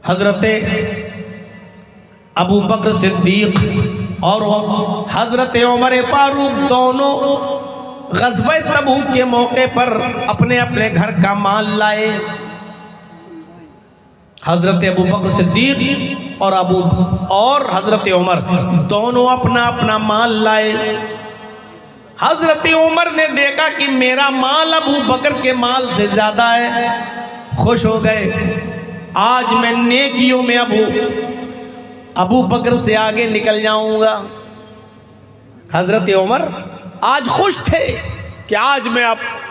हजरत अबू बकर सिद्दीक और हजरत उमर फारूक दोनों ग़ज़वा तबूक के मौके पर अपने अपने घर का माल लाए। हजरत अबू बकर सिद्दीक और हजरत उमर दोनों अपना अपना माल लाए। हजरत उमर ने देखा कि मेरा माल अबू बकर के माल से ज्यादा है, खुश हो गए। आज मैं नेकियों में अबू बकर से आगे निकल जाऊंगा। हजरत उमर आज खुश थे कि आज मैं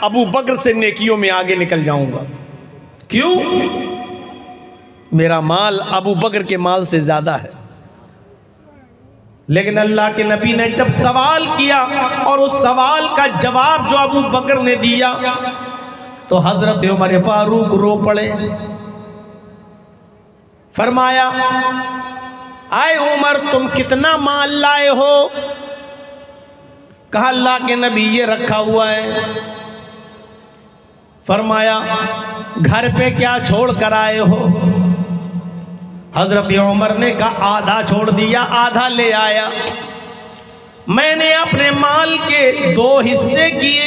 अबू बकर से नेकियों में आगे निकल जाऊंगा। क्यों? मेरा माल अबू बकर के माल से ज्यादा है। लेकिन अल्लाह के नबी ने जब सवाल किया और उस सवाल का जवाब जो अबू बकर ने दिया तो हजरत उमर फारूक रो पड़े। फरमाया, आए उमर तुम कितना माल लाए हो? कहा अल्लाह के नबी ये रखा हुआ है। फरमाया घर पे क्या छोड़ कर आए हो? हजरत उमर ने कहा आधा छोड़ दिया, आधा ले आया। मैंने अपने माल के 2 हिस्से किए।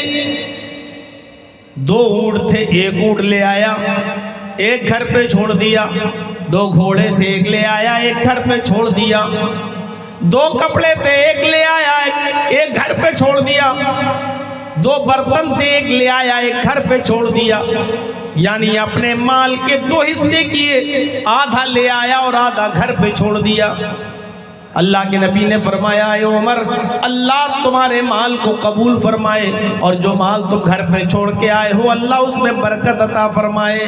2 ऊँट थे, 1 ऊँट ले आया, 1 घर पे छोड़ दिया। 2 घोड़े थे, 1 ले आया, 1 घर पे छोड़ दिया। 2 कपड़े थे, 1 ले आया, 1 घर पे छोड़ दिया। 2 बर्तन थे, 1 ले आया, 1 घर पे छोड़ दिया। यानी अपने माल के 2 हिस्से किए, आधा ले आया और आधा घर पे छोड़ दिया। अल्लाह के नबी ने फरमाया, ए उमर अल्लाह तुम्हारे माल को कबूल फरमाए और जो माल तुम घर पे छोड़ के आए हो अल्लाह उसमें बरकत अता फरमाए।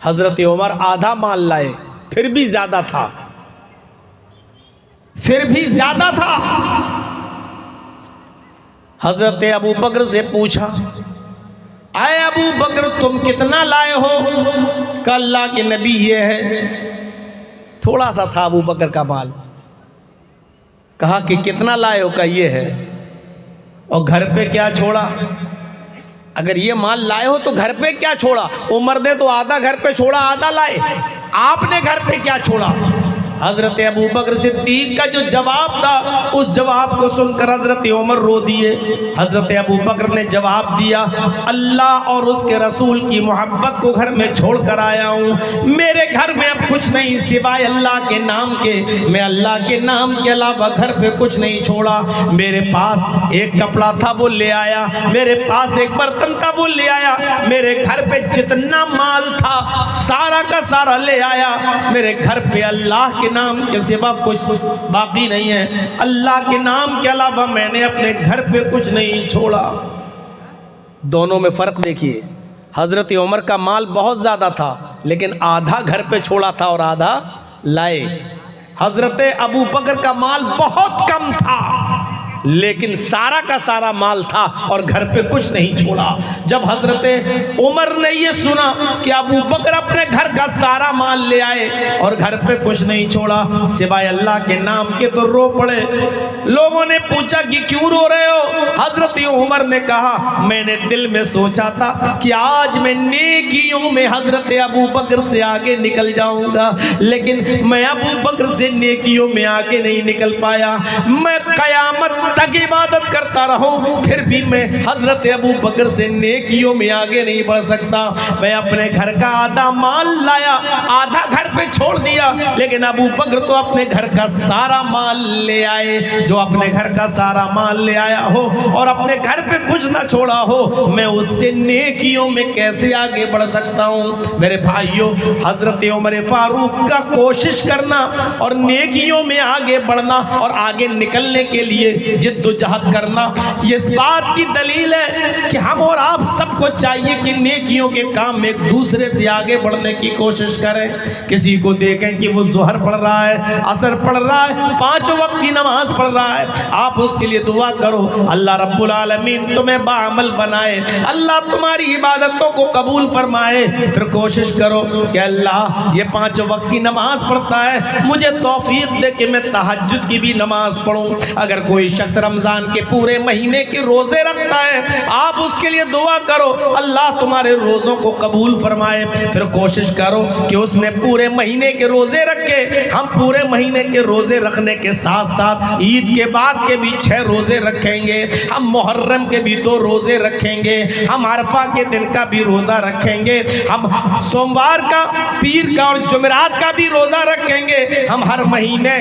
हजरत उमर आधा माल लाए, फिर भी ज्यादा था, फिर भी ज्यादा था। हजरत अबू बकर से पूछा, आए अबू बकर तुम कितना लाए हो? कहा अल्लाह के नबी ये है। थोड़ा सा था अबू बकर का माल। कहा कि कितना लाए हो? का ये है। और घर पे क्या छोड़ा? अगर ये माल लाए हो तो घर पे क्या छोड़ा? उमर ने तो आधा घर पे छोड़ा, आधा लाए। आपने घर पे क्या छोड़ा? हजरत अबू बकर सिद्दीक का जो जवाब था उस जवाब को सुनकर हजरत उमर रो दिए। हजरत अबू बकर ने जवाब दिया, अल्लाह और उसके रसूल की मोहब्बत को घर में छोड़ कर आया हूँ। मेरे घर में अब कुछ नहीं सिवाय अल्लाह के नाम के। मैं अल्लाह के नाम के अलावा घर पे कुछ नहीं छोड़ा। मेरे पास 1 कपड़ा था वो ले आया, मेरे पास 1 बर्तन था वो ले आया, मेरे घर पे जितना माल था सारा का सारा ले आया। मेरे घर पे अल्लाह नाम के सिवा कुछ बाकी नहीं है। अल्लाह के नाम के अलावा मैंने अपने घर पे कुछ नहीं छोड़ा। दोनों में फर्क देखिए। हजरत उमर का माल बहुत ज्यादा था लेकिन आधा घर पे छोड़ा था और आधा लाए। हजरत अबू बकर का माल बहुत कम था लेकिन सारा का सारा माल था और घर पे कुछ नहीं छोड़ा। जब हजरत उमर ने ये सुना कि अबू बकर अपने घर का सारा माल ले आए और घर पे कुछ नहीं छोड़ा सिवाय अल्लाह के नाम के, तो रो पड़े। लोगों ने पूछा कि क्यों रो रहे हो? हजरत उमर ने कहा, मैंने दिल में सोचा था कि आज मैं नेकियों में हजरत अबू बकर से आगे निकल जाऊंगा, लेकिन मैं अबू बकर से नेकियों में आगे नहीं निकल पाया। मैं कयामत तक इबादत करता रहूं फिर भी मैं हजरत अबू बकर से नेकियों में आगे नहीं बढ़ सकता। मैं अपने घर का आधा माल लाया, आधा घर पे छोड़ दिया, लेकिन अबू बकर तो अपने घर का सारा माल ले आए। जो अपने घर का सारा माल ले आया हो और अपने घर पे कुछ ना छोड़ा हो, मैं उससे नेकियों में कैसे आगे बढ़ सकता हूं? मेरे भाइयों, हजरत उमर फारूक का कोशिश करना और नेकियों में आगे बढ़ना और आगे निकलने के लिए जिद्दोजहद करना, ये इस बात की दलील है कि हम और आप सबको चाहिए कि नेकियों के काम में एक दूसरे से आगे बढ़ने की कोशिश करें। किसी को देखें कि वो ज़ोहर पढ़ रहा है, असर पढ़ रहा है, 5 वक्त की नमाज पढ़ रहा है, आप उसके लिए दुआ करो अल्लाह रब्बुल आलमीन तुम्हें बाअमल बनाए, अल्लाह तुम्हारी इबादतों को कबूल फरमाए। फिर कोशिश करो कि अल्लाह ये 5 वक्त की नमाज पढ़ता है, मुझे तौफीक दे कि मैं तहज्जुद की भी नमाज पढ़ूं। अगर कोई शख्स रमजान के पूरे महीने के रोजे रखता है, आप उसके लिए दुआ करो अल्लाह तुम्हारे रोजों को कबूल फरमाए। फिर कोशिश कर करो कि उसने पूरे महीने के रोजे रखे। हम पूरे महीने के रोजे रखने के साथ साथ ईद के बाद के भी 6 रोजे रखेंगे, हम मुहर्रम के भी 2 रोजे रखेंगे, हम अरफा के दिन का भी रोजा रखेंगे, हम सोमवार का, पीर का और जुमेरात का भी रोजा रखेंगे। हम हर महीने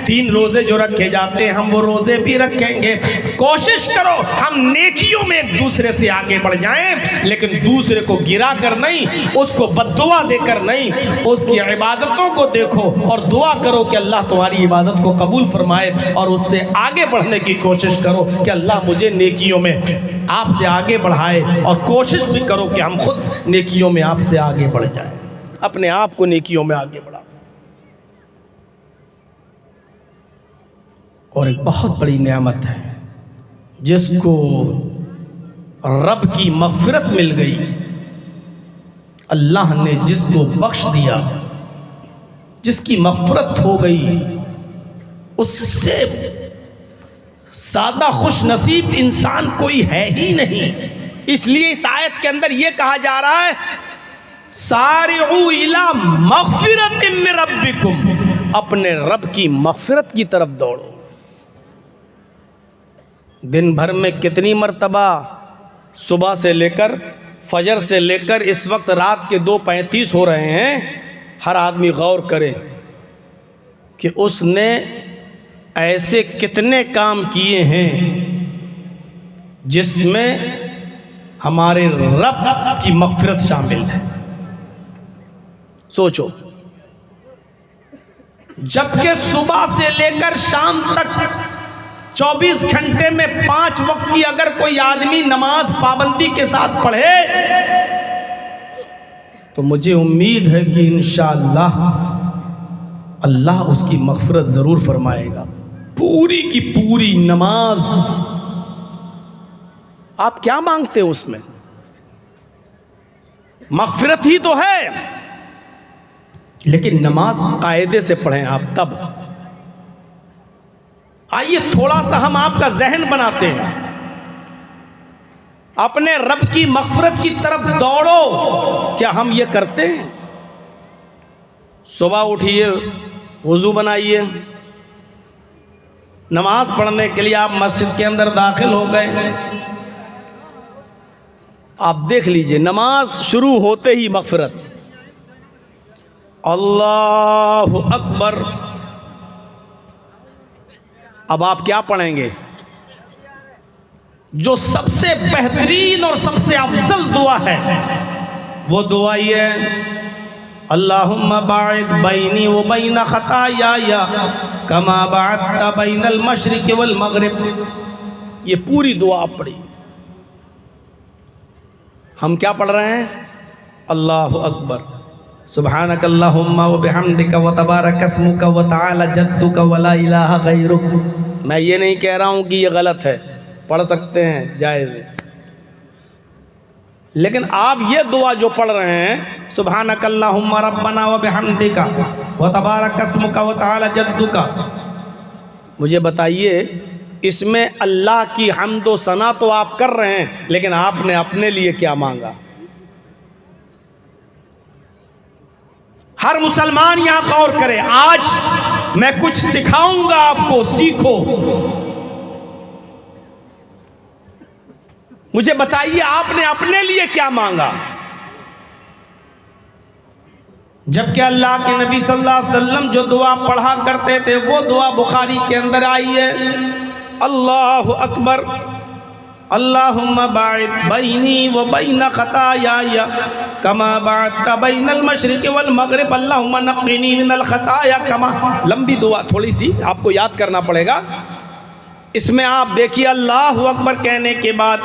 3 रोजे जो रखे जाते हैं हम वो रोजे भी रखेंगे। कोशिश करो हम नेकियों में एक दूसरे से आगे बढ़ जाएं, लेकिन दूसरे को गिरा कर नहीं, उसको बद्दुआ देकर नहीं, उसकी इबादतों को देखो और दुआ करो कि अल्लाह तुम्हारी इबादत को कबूल फरमाए, और उससे आगे बढ़ने की कोशिश करो कि अल्लाह मुझे नेकियों में आपसे आगे बढ़ाए, और कोशिश भी करो कि हम खुद नेकियों में आपसे आगे बढ़ जाएं, अपने आप को नेकियों में आगे बढ़ाओ। और एक बहुत बड़ी नेमत है जिसको रब की मग़फ़िरत मिल गई, अल्लाह ने जिसको बख्श दिया, जिसकी मग़फ़िरत हो गई, उससे ज़्यादा खुश नसीब इंसान कोई है ही नहीं। इसलिए इस आयत के अंदर यह कहा जा रहा है, सारिऊ इला मग़फ़िरतिम मिन रब्बिकुम, अपने रब की मग़फ़िरत की तरफ दौड़ो। दिन भर में कितनी मर्तबा सुबह से लेकर, फजर से लेकर इस वक्त रात के 2:35 हो रहे हैं, हर आदमी गौर करे कि उसने ऐसे कितने काम किए हैं जिसमें हमारे रब की मग़फ़िरत शामिल है। सोचो, जबकि सुबह से लेकर शाम तक 24 घंटे में 5 वक्त की अगर कोई आदमी नमाज पाबंदी के साथ पढ़े तो मुझे उम्मीद है कि इंशाअल्लाह अल्लाह उसकी मग़फ़िरत ज़रूर फरमाएगा। पूरी की पूरी नमाज, आप क्या मांगते हो उसमें? मग़फ़िरत ही तो है, लेकिन नमाज कायदे से पढ़ें आप तब। आइए थोड़ा सा हम आपका जहन बनाते हैं, अपने रब की मग़फ़िरत की तरफ दौड़ो। क्या हम ये करते हैं? सुबह उठिए, वज़ू बनाइए, नमाज पढ़ने के लिए आप मस्जिद के अंदर दाखिल हो गए, आप देख लीजिए नमाज शुरू होते ही मग़फ़िरत, अल्लाहु अकबर। अब आप क्या पढ़ेंगे? जो सबसे बेहतरीन और सबसे अफजल दुआ है वो दुआ ये है, अल्लाहुम्मा बाइद बैनी व बैन खताया कमा बाअदता बैनल मशरिक़ वल मग़रिब। ये पूरी दुआ आप पढ़िए। हम क्या पढ़ रहे हैं? अल्लाहु अकबर, सुब्हानक अल्लाहुम्मा व बिहम्दिका व तबारक अस्मुका व तआला जद्दुका व ला इलाहा गैरुक। मैं ये नहीं कह रहा हूँ कि ये गलत है, पढ़ सकते हैं, जायज़ है, लेकिन आप ये दुआ जो पढ़ रहे हैं, सुब्हानक अल्लाहुम्मा रब्बना व बिहम्दिका व तबारक अस्मुका व तआला जद्दुका, मुझे बताइए इसमें अल्लाह की हम्द व सना तो आप कर रहे हैं, लेकिन आपने अपने लिए क्या मांगा? हर मुसलमान यहां गौर करे। आज मैं कुछ सिखाऊंगा आपको, सीखो। मुझे बताइए आपने अपने लिए क्या मांगा? जबकि अल्लाह के नबी सल्लल्लाहु अलैहि वसल्लम जो दुआ पढ़ा करते थे वो दुआ बुखारी के अंदर आई है, अल्लाहु अकबर, अल्लाहुम्मा बाइद बैनी व बैन खताया कमा बाअदता बैनल मशरिक़ वल मग़रिब अल्लाहुम्मा नक़्क़िनी मिनल खताया कमा। लंबी दुआ, थोड़ी सी आपको याद करना पड़ेगा। इसमें आप देखिए अल्लाहु अकबर कहने के बाद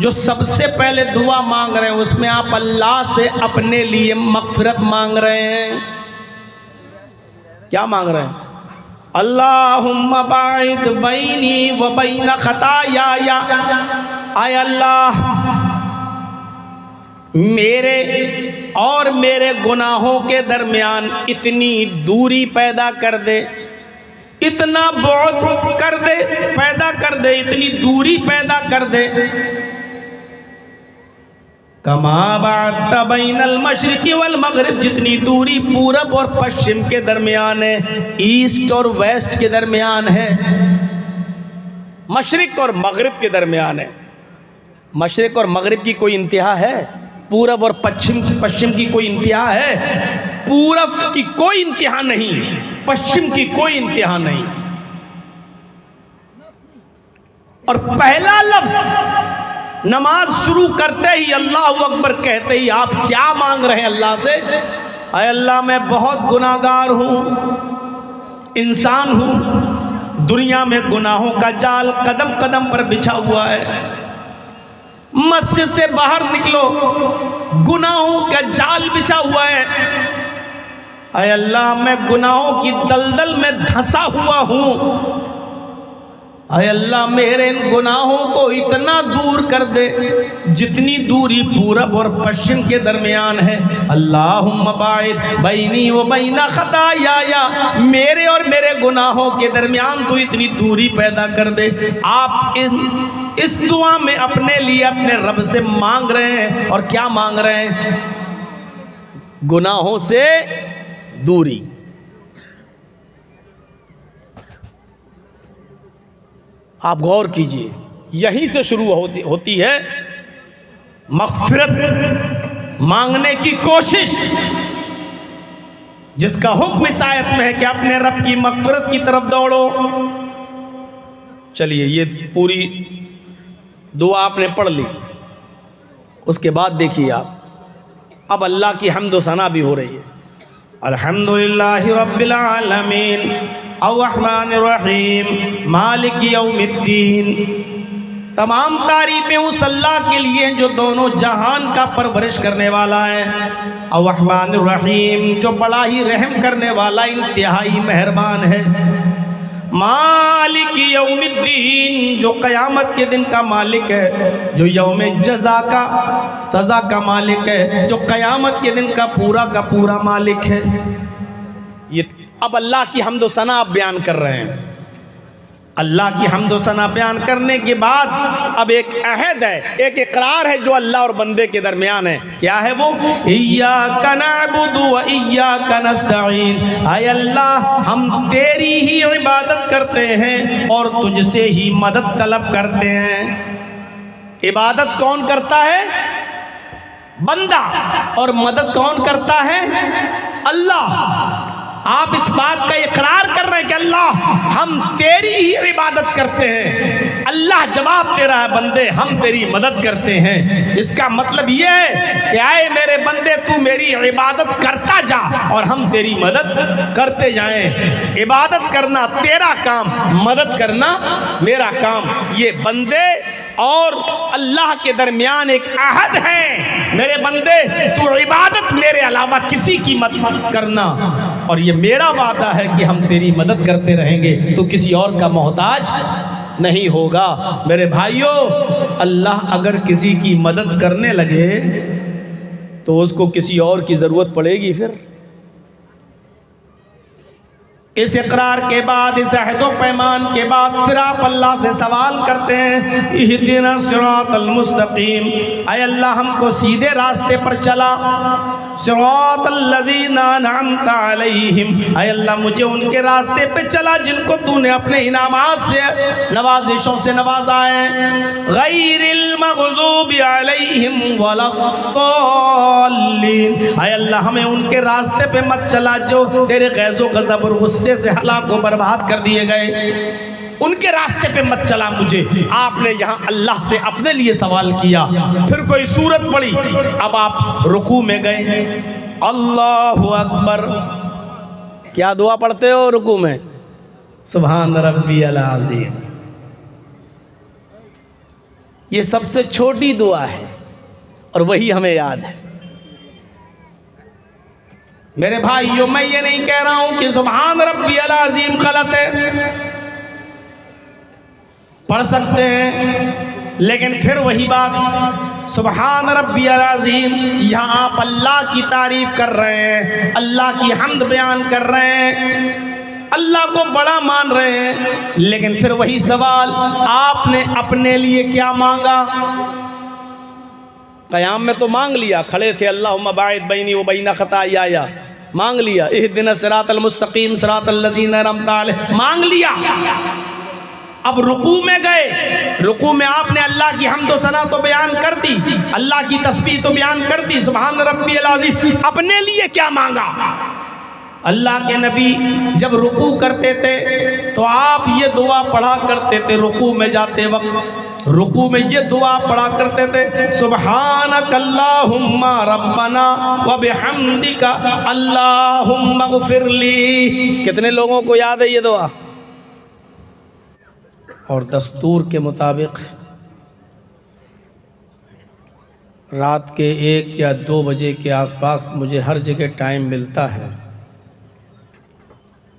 जो सबसे पहले दुआ मांग रहे हैं उसमें आप अल्लाह से अपने लिए मग़फ़िरत मांग रहे हैं। क्या मांग रहे हैं? अल्लाहुम्मा बाइद बैनी व बैन खताया, आय अल्लाह मेरे और मेरे गुनाहों के दरमियान इतनी दूरी पैदा कर दे, इतना बुअद कर दे, पैदा कर दे, इतनी दूरी पैदा कर दे कमा बात बैनल मशरिक़ी वल मगरिब, जितनी दूरी पूरब और पश्चिम के दरमियान है, ईस्ट और वेस्ट के दरमियान है, मशरिक और मगरिब के दरमियान है। मशरिक और मगरिब की कोई इंतहा है? पूरब और पश्चिम की कोई इंतहा है? पूरब की कोई इंतहा नहीं, पश्चिम की कोई इंतहा नहीं। और पहला लफ्ज नमाज शुरू करते ही, अल्लाहु अकबर कहते ही, आप क्या मांग रहे हैं अल्लाह से? अय अल्लाह, मैं बहुत गुनाहगार हूं, इंसान हूं, दुनिया में गुनाहों का जाल कदम कदम पर बिछा हुआ है। मस्जिद से बाहर निकलो, गुनाहों का जाल बिछा हुआ है। अय अल्लाह, मैं गुनाहों की दलदल में धंसा हुआ हूं। अय अल्लाह, मेरे इन गुनाहों को इतना दूर कर दे जितनी दूरी पूरब और पश्चिम के दरमियान है। अल्लाहुम्मा बाइद बैनी व बैना खताया, मेरे और मेरे गुनाहों के दरमियान तू इतनी दूरी पैदा कर दे। आप इस दुआ में अपने लिए अपने रब से मांग रहे हैं, और क्या मांग रहे हैं? गुनाहों से दूरी। आप गौर कीजिए, यहीं से शुरू होती है मग़फ़िरत मांगने की कोशिश, जिसका हुक्म इस आयत में है कि अपने रब की मग़फ़िरत की तरफ दौड़ो। चलिए, ये पूरी दुआ आपने पढ़ ली, उसके बाद देखिए आप, अब अल्लाह की हम्द व सना भी हो रही है। अल्हम्दुलिल्लाहि रब्बिल आलमीन अर्रहमानिर रहीम मालिक यौमिद्दीन। तमाम तारीफ़ें उस अल्लाह के लिए जो दोनों जहान का परवरिश करने वाला है। अर्रहमानिर रहीम, जो बड़ा ही रहम करने वाला, इंतहाई मेहरबान है। मालिक यौमिद्दीन, जो क़यामत के दिन का मालिक है, जो यौम जज़ा का, सज़ा का मालिक है, जो क़यामत के दिन का पूरा मालिक है। ये अब अल्लाह की हम्द व सना आप बयान कर रहे हैं। अल्लाह की हम्द व सना बयान करने के बाद अब एक अहद है, एक इकरार है जो अल्लाह और बंदे के दरमियान है। क्या है वो? इय्याका नअबुदु व इय्याका नस्तईन। आय अल्लाह, हम तेरी ही इबादत करते हैं और तुझसे ही मदद तलब करते हैं। इबादत कौन करता है? बंदा। और मदद कौन करता है? अल्लाह। आप इस बात का इकरार कर रहे हैं कि अल्लाह, हम तेरी ही इबादत करते हैं। अल्लाह जवाब दे रहा है, बंदे हम तेरी मदद करते हैं। इसका मतलब ये है कि आए मेरे बंदे, तू मेरी इबादत करता जा और हम तेरी मदद करते जाएं। इबादत करना तेरा काम, मदद करना मेरा काम। ये बंदे और अल्लाह के दरमियान एक अहद है। मेरे बंदे, तू इबादत मेरे अलावा किसी की मत करना, और ये मेरा वादा है कि हम तेरी मदद करते रहेंगे, तू किसी और का मोहताज नहीं होगा। मेरे भाइयों, अल्लाह अगर किसी की मदद करने लगे तो उसको किसी और की ज़रूरत पड़ेगी। फिर इस इकरार के बाद, इस अहद व पैमान के बाद, फिर आप अल्लाह से सवाल करते हैं, इहदिना सिरातल मुस्तकीम, ऐ अल्लाह हमको सीधे रास्ते पर चला। सिरातल लज़ीना अनअमता अलैहिम, ऐ अल्लाह मुझे उनके रास्ते पे चला जिनको तूने अपने इनामात से, नवाजिशों से नवाजा है। गैरिल मग़ज़ूबि अलैहिम वलद्दाल्लीन, ऐ अल्लाह हमें उनके रास्ते पे मत चला जो तेरे गैज़ो गज़ब और गुस्से से हलाक को बर्बाद कर दिए गए। उनके रास्ते पे मत चला मुझे। आपने यहाँ अल्लाह से अपने लिए सवाल किया, फिर कोई सूरत पड़ी, अब आप रुकू में गए। अल्लाहु अकबर। क्या दुआ पढ़ते हो रुकू में? सुभान रब्बियल अज़ीम। ये सबसे छोटी दुआ है और वही हमें याद है। मेरे भाइयों, मैं ये नहीं कह रहा हूं कि सुभान रब्बियल अज़ीम गलत है, पढ़ सकते हैं, लेकिन फिर वही बात, सुभान रब्बियल अज़ीम, यहाँ आप अल्लाह की तारीफ कर रहे हैं, अल्लाह की हम्द बयान कर रहे हैं, अल्लाह को बड़ा मान रहे हैं, लेकिन फिर वही सवाल, आपने अपने लिए क्या मांगा? क़याम में तो मांग लिया, खड़े थे, अल्लाहुम्मा बाइद बैनी व बैना खताया, मांग लिया, इहदिना सिरातल मुस्तकीम सिरातल लज़ीना अनअमता अलैहिम, मांग लिया। अब रुकू में गए, रुकू में आपने अल्लाह की हम्द व सना तो बयान कर दी, अल्लाह की तस्बीह तो बयान कर दी, सुभान रब्बियल अज़ीम। अपने लिए क्या मांगा? अल्लाह के नबी जब रुकू करते थे तो आप ये दुआ पढ़ा करते थे, रुकू में जाते वक्त रुकू में ये दुआ पढ़ा करते थे, सुब्हानक अल्लाहुम्मा रब्बना व बिहम्दिका अल्लाहुम्मा ग़फ़िरली। कितने लोगों को याद है ये दुआ? और दस्तूर के मुताबिक रात के 1 या 2 बजे के आसपास मुझे हर जगह टाइम मिलता है,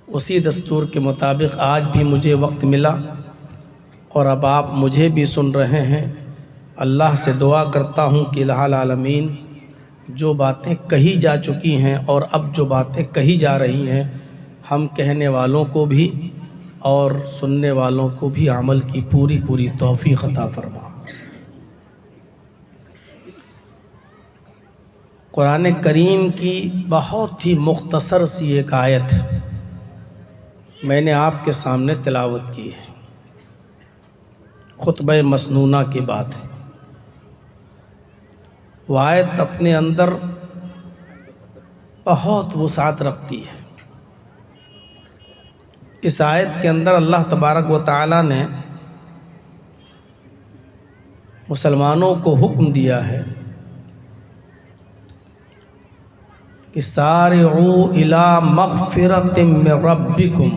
उसी दस्तूर के मुताबिक आज भी मुझे वक्त मिला और अब आप मुझे भी सुन रहे हैं। अल्लाह से दुआ करता हूँ कि इलाहुल आलमीन जो बातें कही जा चुकी हैं और अब जो बातें कही जा रही हैं, हम कहने वालों को भी और सुनने वालों को भी अमल की पूरी पूरी तौफीक अता फरमा। कुरान करीम की बहुत ही मुख्तसर सी एक आयत मैंने आपके सामने तिलावत की है, खुतबा मसनूना के बाद। वो आयत अपने अंदर बहुत वुसात रखती है। इस आयत के अंदर अल्लाह तबारक व तआला ने मुसलमानों को हुक्म दिया है कि सारिऊ इला मग़फ़िरतिम मिन रब्बिकुम,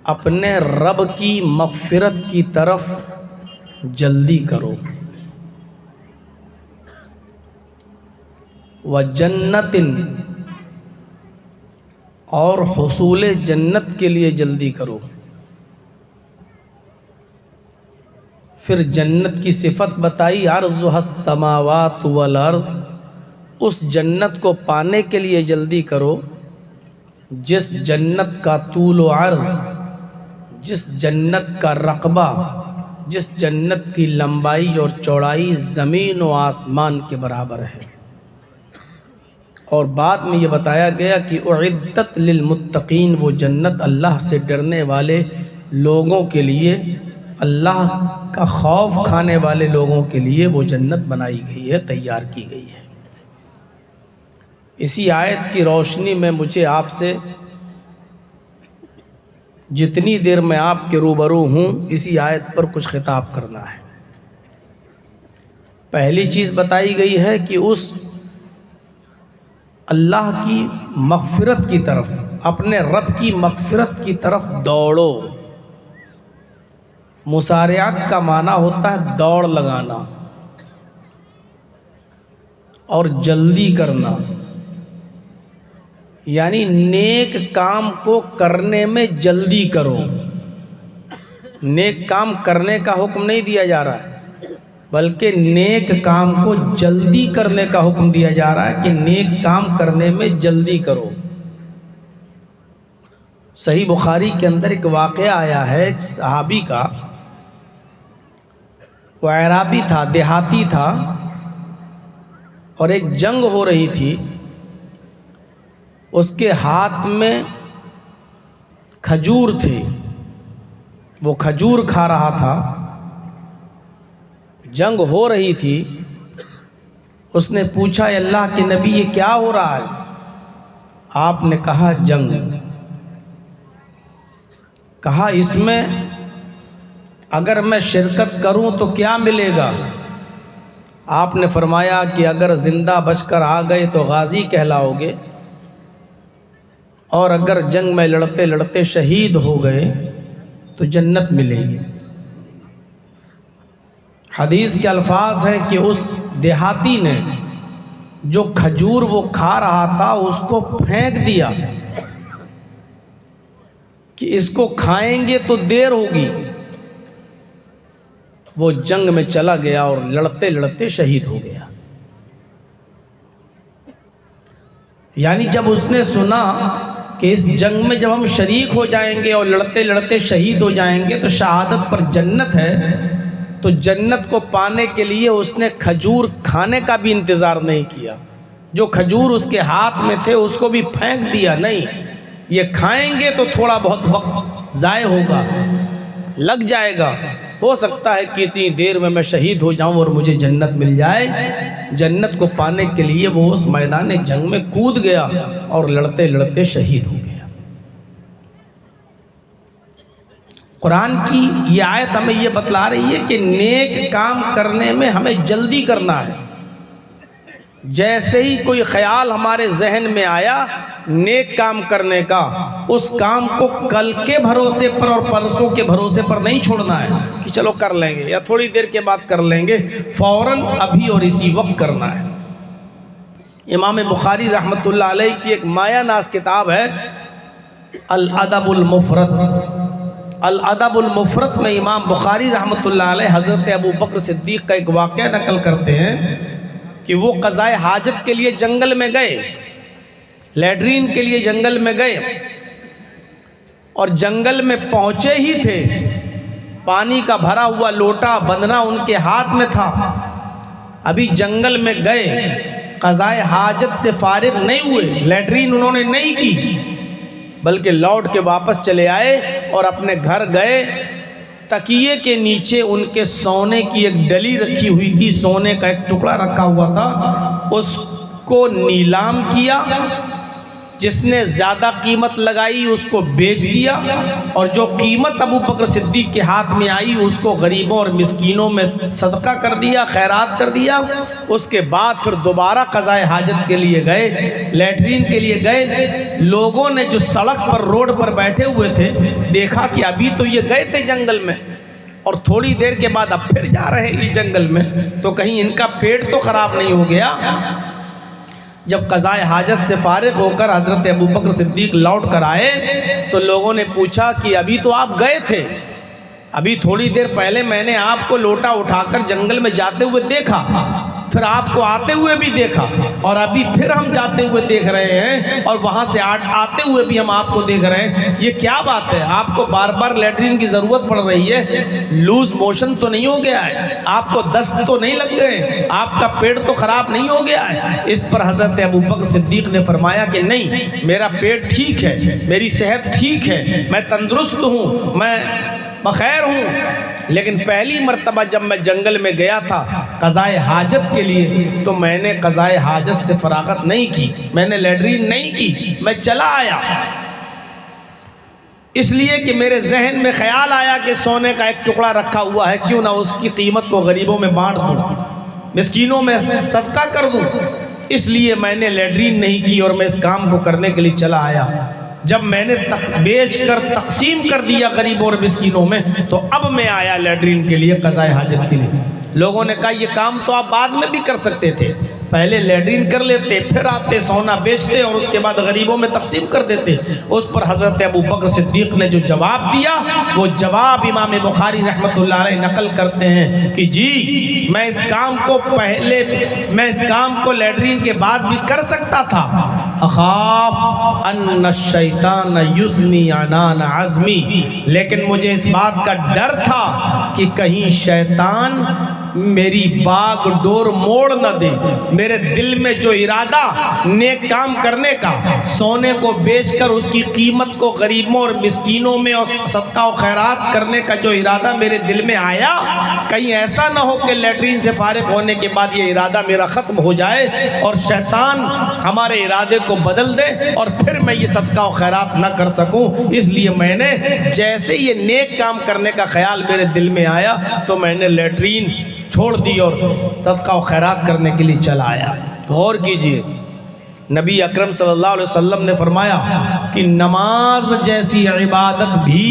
अपने रब की मग़फ़िरत की तरफ जल्दी करो, व जन्नतिन, और हुसूल जन्नत के लिए जल्दी करो। फिर जन्नत की सिफत बताई, अर्ज़ुहस समावात वल अर्ज़, उस जन्नत को पाने के लिए जल्दी करो जिस जन्नत का तूल व अर्ज़, जिस जन्नत का रकबा, जिस जन्नत की लंबाई और चौड़ाई ज़मीन व आसमान के बराबर है। और बाद में ये बताया गया कि उइद्दत लिलमुत्तकीन, वो जन्नत अल्लाह से डरने वाले लोगों के लिए, अल्लाह का खौफ खाने वाले लोगों के लिए वो जन्नत बनाई गई है, तैयार की गई है। इसी आयत की रोशनी में मुझे आपसे जितनी देर मैं आपके रूबरू हूँ इसी आयत पर कुछ खिताब करना है। पहली चीज़ बताई गई है कि उस अल्लाह की मग़फ़िरत की तरफ, अपने रब की मग़फ़िरत की तरफ दौड़ो। मुसारियात का माना होता है दौड़ लगाना और जल्दी करना, यानी नेक काम को करने में जल्दी करो। नेक काम करने का हुक्म नहीं दिया जा रहा है, बल्कि नेक काम को जल्दी करने का हुक्म दिया जा रहा है कि नेक काम करने में जल्दी करो। सही बुखारी के अंदर एक वाक़या आया है, एक सहाबी का, वो अराबी था, देहाती था, और एक जंग हो रही थी। उसके हाथ में खजूर थे, वो खजूर खा रहा था। जंग हो रही थी। उसने पूछा, अल्लाह के नबी ये क्या हो रहा है? आपने कहा जंग। कहा इसमें अगर मैं शिरकत करूं तो क्या मिलेगा? आपने फरमाया कि अगर ज़िंदा बचकर आ गए तो गाज़ी कहलाओगे, और अगर जंग में लड़ते लड़ते शहीद हो गए तो जन्नत मिलेगी। हदीस के अल्फाज हैं कि उस देहाती ने जो खजूर वो खा रहा था उसको फेंक दिया कि इसको खाएंगे तो देर होगी। वो जंग में चला गया और लड़ते लड़ते शहीद हो गया। यानी जब उसने सुना कि इस जंग में जब हम शरीक हो जाएंगे और लड़ते लड़ते शहीद हो जाएंगे तो शहादत पर जन्नत है, तो जन्नत को पाने के लिए उसने खजूर खाने का भी इंतज़ार नहीं किया। जो खजूर उसके हाथ में थे उसको भी फेंक दिया, नहीं ये खाएंगे तो थोड़ा बहुत वक्त ज़ाय होगा, लग जाएगा, हो सकता है कि इतनी देर में मैं शहीद हो जाऊं और मुझे जन्नत मिल जाए। जन्नत को पाने के लिए वो उस मैदान जंग में कूद गया और लड़ते लड़ते शहीद हो गया। कुरान की ये आयत हमें ये बतला रही है कि नेक काम करने में हमें जल्दी करना है। जैसे ही कोई ख्याल हमारे जहन में आया नेक काम करने का, उस काम को कल के भरोसे पर और परसों के भरोसे पर नहीं छोड़ना है कि चलो कर लेंगे या थोड़ी देर के बाद कर लेंगे, फौरन अभी और इसी वक्त करना है। इमाम बुखारी रहमतुल्लाह अलैह की एक माया नाज किताब है अल अदबुल मुफरद। अल अदबुल मुफरद में इमाम बुखारी रहमतुल्लाह अलैह हज़रत अबू बकर सिद्दीक़ का एक वाक़या नकल करते हैं कि वो क़ज़ाए हाजत के लिए जंगल में गए, लैट्रीन के लिए जंगल में गए और जंगल में पहुँचे ही थे, पानी का भरा हुआ लोटा बंधना उनके हाथ में था। अभी जंगल में गए, क़ज़ाए हाजत से फारिग नहीं हुए, लैट्रीन उन्होंने नहीं की, बल्कि लौट के वापस चले आए और अपने घर गए। तकिए के नीचे उनके सोने की एक डली रखी हुई थी, सोने का एक टुकड़ा रखा हुआ था, उसको नीलाम किया, जिसने ज़्यादा कीमत लगाई उसको बेच दिया और जो कीमत अबू बकर सिद्दीक़ के हाथ में आई उसको गरीबों और मिस्कीनों में सदका कर दिया, खैरात कर दिया। उसके बाद फिर दोबारा क़ज़ाए हाजत के लिए गए, लैट्रीन के लिए गए। लोगों ने जो सड़क पर रोड पर बैठे हुए थे देखा कि अभी तो ये गए थे जंगल में और थोड़ी देर के बाद अब फिर जा रहे हैं जंगल में, तो कहीं इनका पेट तो ख़राब नहीं हो गया। जब क़ज़ाए हाजत से फारिग होकर हज़रत अबू बकर सिद्दीक़ लौट कर आए तो लोगों ने पूछा कि अभी तो आप गए थे, अभी थोड़ी देर पहले मैंने आपको लोटा उठाकर जंगल में जाते हुए देखा, फिर आपको आते हुए भी देखा और अभी फिर हम जाते हुए देख रहे हैं और वहाँ से आते हुए भी हम आपको देख रहे हैं, ये क्या बात है? आपको बार बार लैट्रिन की ज़रूरत पड़ रही है, लूज मोशन तो नहीं हो गया है, आपको दस्त तो नहीं लग गए, आपका पेट तो ख़राब नहीं हो गया है? इस पर हज़रत अबू बकर सिद्दीक़ ने फरमाया कि नहीं, मेरा पेट ठीक है, मेरी सेहत ठीक है, मैं तंदुरुस्त हूँ, मैं बखैर हूँ। लेकिन पहली मर्तबा जब मैं जंगल में गया था क़ज़ाए हाजत के लिए तो मैंने क़ज़ाए हाजत से फरागत नहीं की, मैंने लैट्रीन नहीं की, मैं चला आया, इसलिए कि मेरे जहन में ख्याल आया कि सोने का एक टुकड़ा रखा हुआ है, क्यों ना उसकी कीमत को गरीबों में बांट दूँ, मिस्कीनों में सदका कर दूँ। इसलिए मैंने लैट्रीन नहीं की और मैं इस काम को करने के लिए चला आया। जब मैंने बेच कर तकसीम कर दिया गरीबों और मिस्कीनों में तो अब मैं आया लैट्रीन के लिए, क़ज़ाए हाजत के लिए। लोगों ने कहा ये काम तो आप बाद में भी कर सकते थे, पहले लैट्रीन कर लेते, फिर आते सोना बेचते और उसके बाद गरीबों में तकसीम कर देते। उस पर हज़रत अबू बकर सिद्दीक़ ने जो जवाब दिया वो जवाब इमाम बुखारी रहमतुल्लाह अलैह नकल करते हैं कि जी मैं इस काम को लैट्रीन के बाद भी कर सकता था। अख़ाफ़ अन्न शैतान युस्नी अनान अज़मी, लेकिन मुझे इस बात का डर था कि कहीं शैतान मेरी बाग डोर मोड़ न दे, मेरे दिल में जो इरादा नेक काम करने का, सोने को बेचकर उसकी कीमत को गरीबों और मिस्कीनों में और सदका और खैरात करने का जो इरादा मेरे दिल में आया, कहीं ऐसा ना हो कि लैट्रीन से फारिग होने के बाद ये इरादा मेरा ख़त्म हो जाए और शैतान हमारे इरादे को बदल दे और फिर मैं ये सदका और खैरात ना कर सकूं। इसलिए मैंने जैसे ये नेक काम करने का ख्याल मेरे दिल में आया तो मैंने लैट्रीन छोड़ दी और सदका और खैरात करने के लिए चला आया। गौर कीजिए, नबी अकरम सल्लल्लाहु अलैहि वसल्लम ने फरमाया कि नमाज जैसी इबादत भी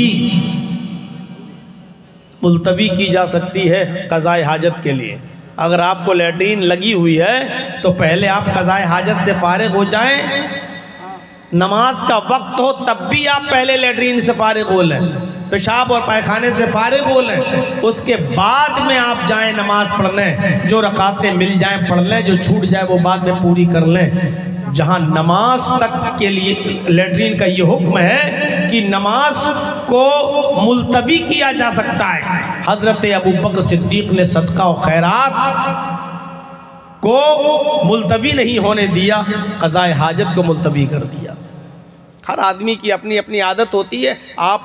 मुलतवी की जा सकती है क़ज़ाए हाजत के लिए। अगर आपको लैट्रीन लगी हुई है तो पहले आप क़ज़ाए हाजत से फारिग हो जाएं, नमाज का वक्त हो तब भी आप पहले लैट्रीन से फारिग हो लें, पेशाब और पायखाने से फारिग हो लें, उसके बाद में आप जाएं नमाज पढ़ने, जो रकातें मिल जाएं पढ़ लें, जो छूट जाए वो बाद में पूरी कर लें। जहां नमाज तक के लिए लैट्रीन का ये हुक्म है कि नमाज को मुलतवी किया जा सकता है। हजरत अबू बकर सिद्दीक ने सदका और खैरात को मुलतवी नहीं होने दिया, क़ज़ाए हाजत को मुलतवी कर दिया। हर आदमी की अपनी अपनी आदत होती है। आप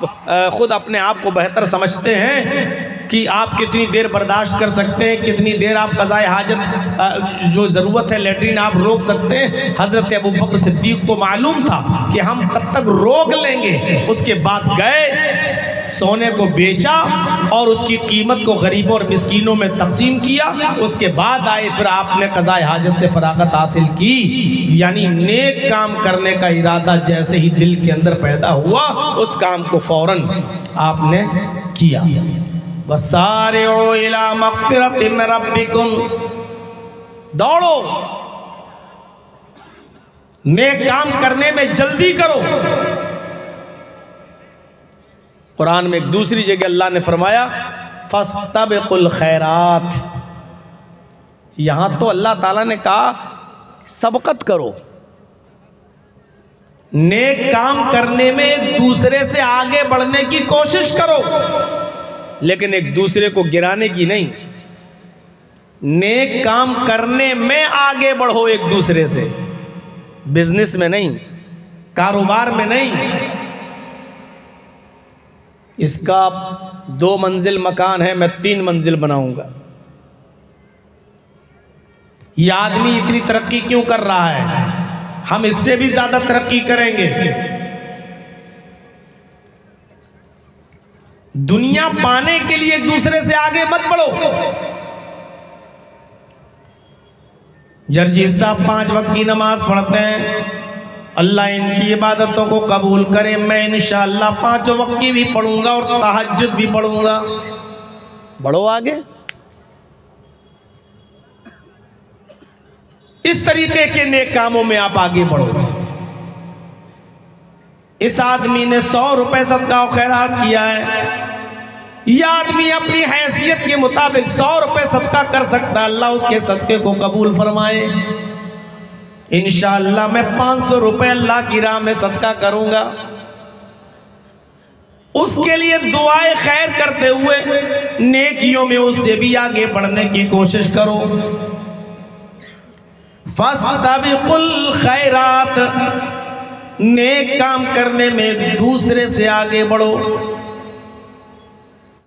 खुद अपने आप को बेहतर समझते हैं कि आप कितनी देर बर्दाश्त कर सकते हैं, कितनी देर आप क़ज़ाए हाजत जो ज़रूरत है लेटरिन आप रोक सकते हैं। हज़रत अबू बकर सिद्दीक़ को मालूम था कि हम तब तक रोक लेंगे। उसके बाद गए, सोने को बेचा और उसकी कीमत को गरीबों और मिस्कीनों में तकसीम किया। उसके बाद आए, फिर आपने क़ज़ाए हाजत से फरागत हासिल की। यानी नेक काम करने का इरादा जैसे ही दिल के अंदर पैदा हुआ, उस काम को फौरन आपने किया। वसारिउ इला मग़फ़िरतिम मिन रब्बिकुम, दौड़ो, नेक काम करने में जल्दी करो। कुरान में एक दूसरी जगह अल्लाह ने फरमाया फस्तबिकुल खैरात। यहां तो अल्लाह ताला ने कहा सबकत करो, नेक काम करने में एक दूसरे से आगे बढ़ने की कोशिश करो, लेकिन एक दूसरे को गिराने की नहीं। नेक काम करने में आगे बढ़ो एक दूसरे से, बिजनेस में नहीं, कारोबार में नहीं। इसका 2 मंजिल मकान है, मैं 3 मंजिल बनाऊंगा। ये आदमी इतनी तरक्की क्यों कर रहा है, हम इससे भी ज्यादा तरक्की करेंगे। दुनिया पाने के लिए एक दूसरे से आगे मत बढ़ो। जर्जी साहब 5 वक्त की नमाज पढ़ते हैं, अल्लाह इनकी इबादतों को कबूल करे। मैं इंशाअल्लाह 5 वक्त की भी पढ़ूंगा और तहज्जुद भी पढ़ूंगा। बढ़ो आगे। इस तरीके के नेक कामों में आप आगे बढ़ो। इस आदमी ने 100 रुपए सदका और खैरात किया है। यह आदमी अपनी हैसियत के मुताबिक 100 रुपए सदका कर सकता है। अल्लाह उसके सदके को कबूल फरमाए। इंशाअल्लाह मैं 500 रुपए अल्लाह की राह में सदका करूंगा। उसके लिए दुआए खैर करते हुए नेकियों में उससे भी आगे बढ़ने की कोशिश करो। फस्तबिकुल खैरात, नेक काम करने में एक दूसरे से आगे बढ़ो।